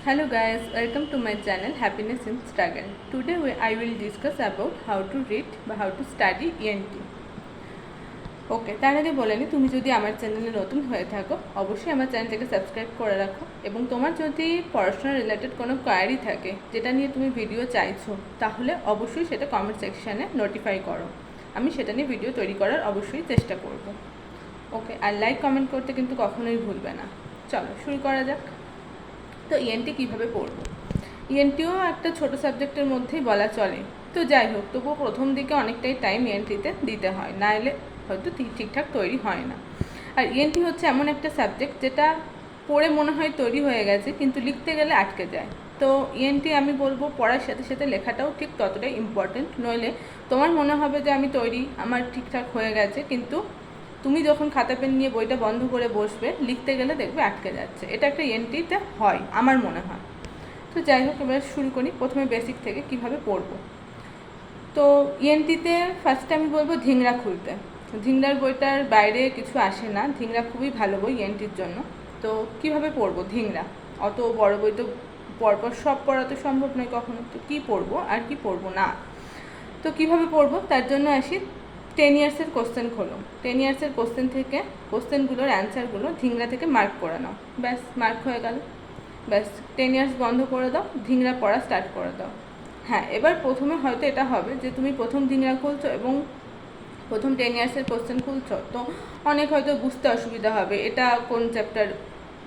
Hello guys, welcome to my channel Happiness in Struggle. Today I will discuss about how to read বা how to study ENT. ওকে, তার আগে বলে নি, তুমি যদি আমার চ্যানেলে নতুন হয়ে থাকো অবশ্যই আমার চ্যানেলটাকে সাবস্ক্রাইব করে রাখো এবং তোমার যদি পড়াশোনা রিলেটেড কোনো কোয়ারি থাকে যেটা নিয়ে তুমি ভিডিও চাইছো তাহলে অবশ্যই সেটা কমেন্ট সেকশানে নোটিফাই করো, আমি সেটা নিয়ে ভিডিও তৈরি করার অবশ্যই চেষ্টা করব। ওকে, আর লাইক কমেন্ট করতে কিন্তু কখনোই ভুলবে না। চলো শুরু করা যাক। তো ইএনটি কীভাবে পড়বো? ইএনটিও একটা ছোটো সাবজেক্টের মধ্যেই বলা চলে, তো যাই হোক তবুও প্রথম দিকে অনেকটাই টাইম ইএনটিতে দিতে হয়, না এলে হয়তো ঠিকঠাক তৈরি হয় না। আর ইএনটি হচ্ছে এমন একটা সাবজেক্ট যেটা পড়ে মনে হয় তৈরি হয়ে গেছে কিন্তু লিখতে গেলে আটকে যায়। তো ইএনটি আমি বলবো পড়ার সাথে সাথে লেখাটাও ঠিক ততটাই ইম্পর্টেন্ট, নইলে তোমার মনে হবে যে আমি তৈরি, আমার ঠিকঠাক হয়ে গেছে, কিন্তু তুমি যখন খাতা পেন নিয়ে বইটা বন্ধ করে বসবে লিখতে গেলে দেখবে আটকে যাচ্ছে। এটা একটা ইএনটিতে হয় আমার মনে হয়। তো যাই হোক, এবার শুরু করি প্রথমে বেসিক থেকে কিভাবে পড়বো। তো ইএনটিতে ফার্স্টে আমি বলবো ধিংরা খুলতে। ধিংরার বইটার বাইরে কিছু আসে না, ধিংরা খুবই ভালো বই ইএনটির জন্য। তো কিভাবে পড়বো ধিংরা? অত বড় বই তো পরপর সব পড়া তো সম্ভব নয় কখনো, তো কী পড়বো আর কি পড়বো না। তো কিভাবে পড়বো তার জন্য আসি 10 ইয়ার্সের কোশ্চেন খোলো। 10 ইয়ার্সের কোশ্চেন থেকে কোশ্চেনগুলোর অ্যান্সারগুলো ধিংরা থেকে মার্ক করে নাও, ব্যাস মার্ক হয়ে গেল। ব্যাস 10 ইয়ার্স বন্ধ করে দাও, ধিংরা পড়া স্টার্ট করে দাও। হ্যাঁ, এবার প্রথমে হয়তো এটা হবে যে তুমি প্রথম ধিংরা খুলছো এবং প্রথম 10 ইয়ার্সের কোশ্চেন খুলছো, তো অনেক হয়তো বুঝতে অসুবিধা হবে এটা কোন চ্যাপ্টার।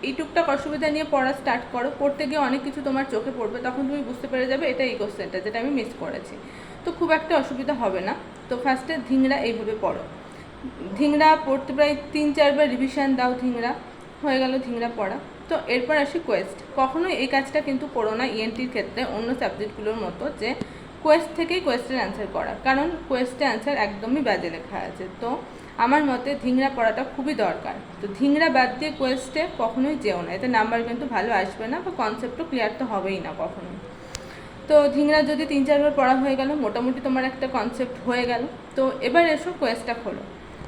এই টুকটাক অসুবিধা নিয়ে পড়া স্টার্ট করো, পড়তে গিয়ে অনেক কিছু তোমার চোখে পড়বে, তখন তুমি বুঝতে পেরে যাবে এটা এই কোশ্চেনটা যেটা আমি মিস করেছি, তো খুব একটা অসুবিধা হবে না। তো ফার্স্টে ধিংরা এইভাবে পড়ো। ধিংরা পড়তে প্রায় 3-4 বার রিভিশন দাও, ধিংরা হয়ে গেল ধিংরা পড়া। তো এরপর আসি কোয়েস্ট। কখনোই এই কাজটা কিন্তু করো না ইএনটির ক্ষেত্রে অন্য সাবজেক্টগুলোর মতো যে কোয়েস্ট থেকেই কোয়েস্টের অ্যান্সার করা, কারণ কোয়েস্টে অ্যান্সার একদমই বাজে লেখা আছে। তো আমার মতে ধিংরা পড়াটা খুবই দরকার। তো ধিংরা বাদ দিয়ে কোয়েস্টে কখনোই যেও না, এতে নাম্বার কিন্তু ভালো আসবে না বা কনসেপ্টও ক্লিয়ার তো হবেই না কখনোই। তো ধিংরা যদি 3-4 বার পড়া হয়ে গেল, মোটামুটি তোমার একটা কনসেপ্ট হয়ে গেল। তো এবার এসো কোয়েস্টটা খোলো।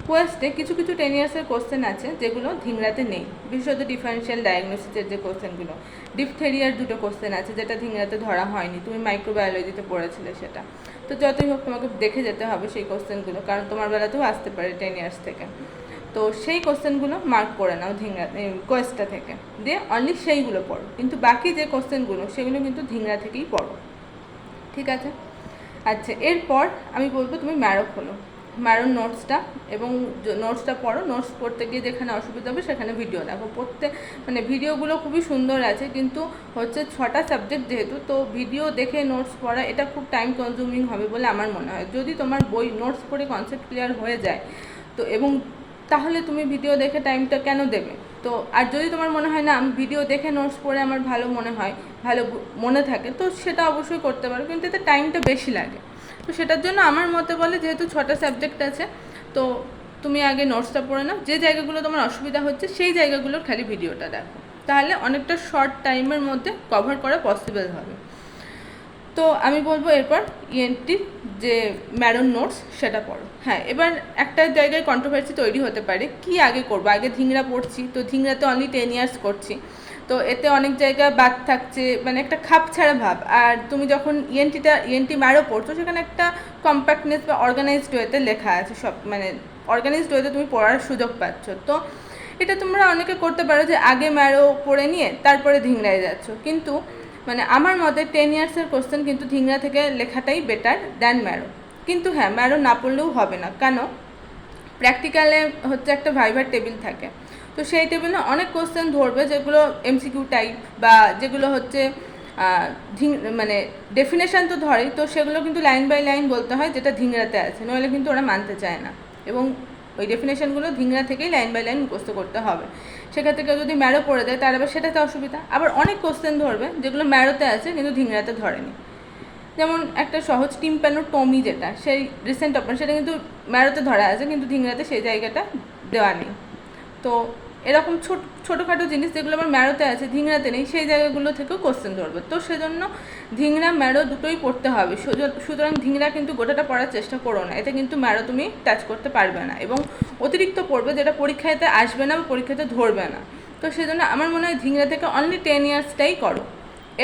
কোয়েস্টে কিছু কিছু 10 ইয়ার্সের কোশ্চেন আছে যেগুলো ধিংরাতে নেই, বিশেষত ডিফারেন্সিয়াল ডায়াগনোসিসের যে কোশ্চেনগুলো। ডিপথেরিয়ার 2টো কোশ্চেন আছে যেটা ধিংরাতে ধরা হয়নি, তুমি মাইক্রোবায়োলজিতে পড়েছিলে সেটা। তো যতই হোক তোমাকে দেখে যেতে হবে সেই কোশ্চেনগুলো, কারণ তোমার বেলাতেও আসতে পারে 10 ইয়ার্স থেকে। তো সেই কোশ্চেনগুলো মার্ক করে নাও ধিংরা কোয়েস্টটা থেকে, দিয়ে অনলি সেইগুলো পড়ো, কিন্তু বাকি যে কোশ্চেনগুলো সেগুলো কিন্তু ধিংরা থেকেই পড়ো, ঠিক আছে? আচ্ছা, এরপর আমি বলবো তুমি ম্যারো খোলো, ম্যারোর নোটসটা, এবং নোটসটা পড়ো। নোটস পড়তে গিয়ে যেখানে অসুবিধা হবে সেখানে ভিডিও দেখো। পড়তে মানে ভিডিওগুলো খুবই সুন্দর আছে, কিন্তু হচ্ছে 6টা সাবজেক্ট যেহেতু, তো ভিডিও দেখে নোটস পড়া এটা খুব টাইম কনজিউমিং হবে বলে আমার মনে হয়। যদি তোমার বই নোটস পড়ে কনসেপ্ট ক্লিয়ার হয়ে যায় তো, এবং তাহলে তুমি ভিডিও দেখে টাইমটা কেন দেবে? তো আর যদি তোমার মনে হয় না আমি ভিডিও দেখে নোটস পড়ে আমার ভালো মনে হয়, ভালো মনে থাকে, তো সেটা অবশ্যই করতে পারো, কিন্তু এতে টাইমটা বেশি লাগে। তো সেটার জন্য আমার মতে বলে যেহেতু 6টা সাবজেক্ট আছে, তো তুমি আগে নোটসটা পড়ে নাও, যে জায়গাগুলো তোমার অসুবিধা হচ্ছে সেই জায়গাগুলোর খালি ভিডিওটা দেখো, তাহলে অনেকটা শর্ট টাইমের মধ্যে কভার করা পসিবল হবে। তো আমি বলবো এরপর ইএনটির যে ম্যারোর নোটস সেটা পড়ো। হ্যাঁ, এবার একটা জায়গায় কন্ট্রোভার্সি তৈরি হতে পারে, কি আগে করবো, আগে ধিংরা পড়ছি, তো ধিংরাতে অনলি 10 ইয়ার্স করছি, তো এতে অনেক জায়গা বাদ থাকছে, মানে একটা খাপ ছাড়া ভাব। আর তুমি যখন ইএনটি ম্যারো পড়ছো সেখানে একটা কম্প্যাক্টনেস বা অর্গানাইজড ওয়েতে লেখা আছে, সব মানে অর্গানাইজড ওয়েতে তুমি পড়ার সুযোগ পাচ্ছ। তো এটা তোমরা অনেকে করতে পারো যে আগে ম্যারো পড়ে নিয়ে তারপরে ধিংরায় যাচ্ছ, কিন্তু মানে আমার মতে 10 ইয়ার্সের কোশ্চেন কিন্তু ধিংরা থেকে লেখাটাই বেটার দ্যান ম্যারো। কিন্তু হ্যাঁ, ম্যারো না পড়লেও হবে না, কেন? প্র্যাকটিক্যালে হচ্ছে একটা ভাইভার টেবিল থাকে, তো সেই টেবিলে অনেক কোশ্চেন ধরবে যেগুলো এমসিকিউ টাইপ বা যেগুলো হচ্ছে মানে ডেফিনেশান তো ধরেই, তো সেগুলো কিন্তু লাইন বাই লাইন বলতে হয়, যেটা ধিংরাতে আছে, নইলে কিন্তু ওরা মানতে চায় না, এবং ওই ডেফিনেশানগুলো ধিংরা থেকেই লাইন বাই লাইন মুখস্থ করতে হবে। সেক্ষেত্রে কেউ যদি ম্যারো পড়ে দেয় তার আবার সেটাতে অসুবিধা। আবার অনেক কোশ্চেন ধরবে যেগুলো ম্যারোতে আছে কিন্তু ধিংরাতে ধরেনি, যেমন একটা সহজ টিম্প্যানোটমি যেটা সেই রিসেন্ট অপারেশন, সেটা কিন্তু ম্যারোতে ধরা আছে কিন্তু ধিংরাতে সেই জায়গাটা দেওয়া নেই। তো এরকম ছোটোখাটো জিনিস যেগুলো আমার ম্যারোতে আছে ধিংরাতে নেই, সেই জায়গাগুলো থেকেও কোশ্চেন ধরবে। তো সেজন্য ধিংরা ম্যারো দুটোই পড়তে হবে। সুতরাং ধিংরা কিন্তু গোটাটা পড়ার চেষ্টা করো না, এতে কিন্তু ম্যারো তুমি টাচ করতে পারবে না, এবং অতিরিক্ত পড়বে যেটা পরীক্ষাতে আসবে না বা পরীক্ষাতে ধরবে না। তো সেজন্য আমার মনে হয় ধিংরা থেকে অনলি 10 ইয়ার্সটাই করো,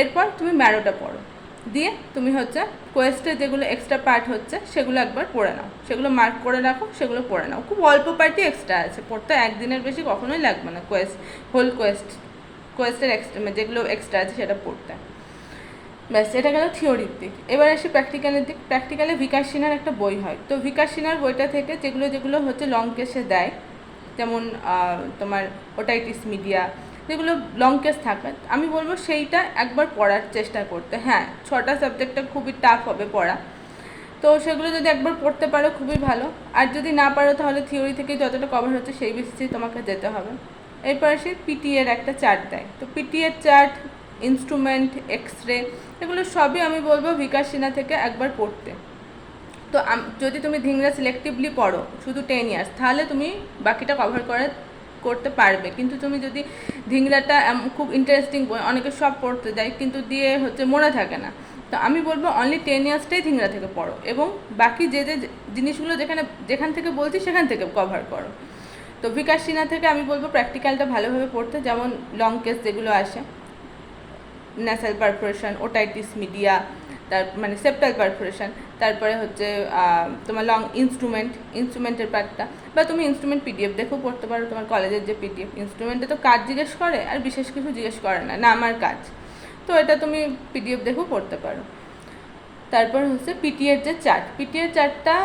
এরপর তুমি ম্যারোটা পড়ো, দিয়ে তুমি হচ্ছে কোয়েস্টের যেগুলো এক্সট্রা পার্ট হচ্ছে সেগুলো একবার পড়ে নাও, সেগুলো মার্ক করে রাখো, সেগুলো পড়ে নাও। খুব অল্প পার্টই এক্সট্রা আছে, পড়তে একদিনের বেশি কখনোই লাগবে না কোয়েস্টের এক্সট্রা যেগুলো এক্সট্রা আছে সেটা পড়তে। ব্যাস, এটা গেল থিওরির দিক। এবার আসি প্র্যাকটিক্যালের দিক। প্র্যাকটিক্যালে বিকাশ সিনহার একটা বই হয়, তো বিকাশ সিনহার বইটা থেকে যেগুলো যেগুলো হচ্ছে লং কেসে দেয়, যেমন তোমার ওটাইটিস মিডিয়া, যেগুলো লং কেস থাকে, আমি বলবো সেইটা একবার পড়ার চেষ্টা করতে। হ্যাঁ, 6টা সাবজেক্টটা খুবই টাফ হবে পড়া, তো সেগুলো যদি একবার পড়তে পারো খুবই ভালো। আর যদি না পারো তাহলে থিওরি থেকে যতটা কভার হচ্ছে সেই বেসিসেই তোমাকে যেতে হবে। এরপর আসি পিটি এর একটা চার্ট দেয়, তো পিটি এর চার্ট, ইনস্ট্রুমেন্ট, এক্সরে, এগুলো সবই আমি বলবো বিকাশ সিনহা থেকে একবার পড়তে। তো যদি তুমি ধিংরা সিলেক্টিভলি পড়ো শুধু 10 ইয়ার্স, তাহলে তুমি বাকিটা কভার করতে পারবে। কিন্তু তুমি যদি ধিংরাটা খুব ইন্টারেস্টিং বই, অনেকে সব পড়তে যায় কিন্তু দিয়ে হচ্ছে মনে থাকে না, তো আমি বলবো অনলি 10 ইয়ার্সটাই ধিংরা থেকে পড়ো, এবং বাকি যে যে জিনিসগুলো যেখান থেকে বলছি সেখান থেকে কভার করো। তো বিকাশ সিনহা থেকে আমি বলবো প্র্যাকটিক্যালটা ভালোভাবে পড়তে, যেমন লং কেস যেগুলো আসে, ন্যাসাল পারফোরেশন, ওটাইটিস মিডিয়া, তার মানে সেপ্টাল পারফোরেশন, তারপরে হচ্ছে তোমার লং ইনস্ট্রুমেন্টের পার্টটা, বা তুমি ইনস্ট্রুমেন্ট পিডিএফ দেখেও পড়তে পারো, তোমার কলেজের যে পিডিএফ। ইনস্ট্রুমেন্টে তো কাজ জিজ্ঞেস করে আর বিশেষ কিছু জিজ্ঞেস করে না, না আমার কাজ, তো এটা তুমি পিডিএফ দেখেও পড়তে পারো। তারপর হচ্ছে পিটিএর যে চার্ট, পিটিএর চার্টটা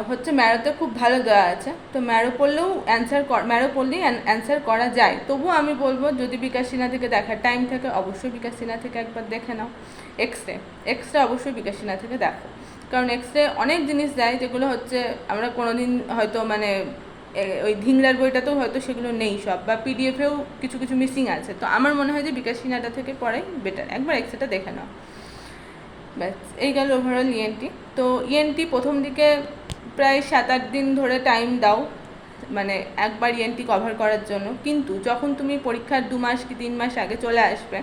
হচ্ছে ম্যারোতে খুব ভালো দেওয়া আছে, তো ম্যারো পড়লেও ম্যারো পড়লেই অ্যান্সার করা যায়। তবুও আমি বলবো যদি বিকাশ সিনহা থেকে দেখার টাইম থাকে অবশ্যই বিকাশ সিনহা থেকে একবার দেখে নাও। এক্সরে অবশ্যই বিকাশ সিনহা থেকে দেখো, কারণ এক্সরে অনেক জিনিস দেয় যেগুলো হচ্ছে আমরা কোনোদিন হয়তো মানে ওই ধিংরার বইটাতেও হয়তো সেগুলো নেই সব, বা পিডিএফেও কিছু কিছু মিসিং আছে। তো আমার মনে হয় যে বিকাশ সিনহাটা থেকে পড়াই বেটার, একবার এক্সরেটা দেখে নাও। ব্যাস, এই গেল ওভারঅল ইএনটি। তো ইএনটি প্রথম দিকে প্রায় 7-8 দিন ধরে টাইম দাও, মানে একবার ইএনটি কভার করার জন্য। কিন্তু যখন তুমি পরীক্ষার 2 মাস কি 3 মাস আগে চলে আসবে,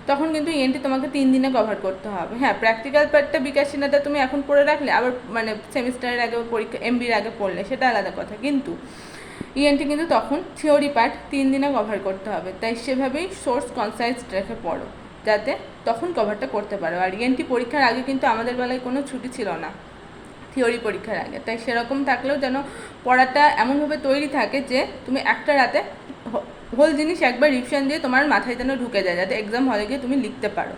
তখন কিন্তু ইএনটি তোমাকে 3 দিনে কভার করতে হবে। হ্যাঁ, প্র্যাকটিক্যাল পার্টটা বিকাশ সিনহাটা তুমি এখন পড়ে রাখলে, আবার মানে সেমিস্টারের আগে পরীক্ষা এমবির আগে পড়লে সেটা আলাদা কথা, কিন্তু ইএনটি কিন্তু তখন থিওরি পার্ট 3 দিনে কভার করতে হবে। তাই সেভাবেই সোর্স কনসাইজ রেখে পড়ো, যাতে তখন কভারটা করতে পারো। আর ইএনটি পরীক্ষার আগে কিন্তু আমাদের বেলায় কোনো ছুটি ছিল না থিওরি পরীক্ষার আগে, তাই সেরকম থাকলেও যেন পড়াটা এমনভাবে তৈরি থাকে যে তুমি একটা রাতে হোল জিনিস একবার রিভিশন দিয়ে তোমার মাথায় যেন ঢুকে যায়, যাতে এক্সাম হলে গিয়ে তুমি লিখতে পারো।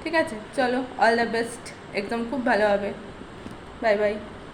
ঠিক আছে, চলো, অল দ্য বেস্ট, এক্সাম খুব ভালো হবে। Bye bye.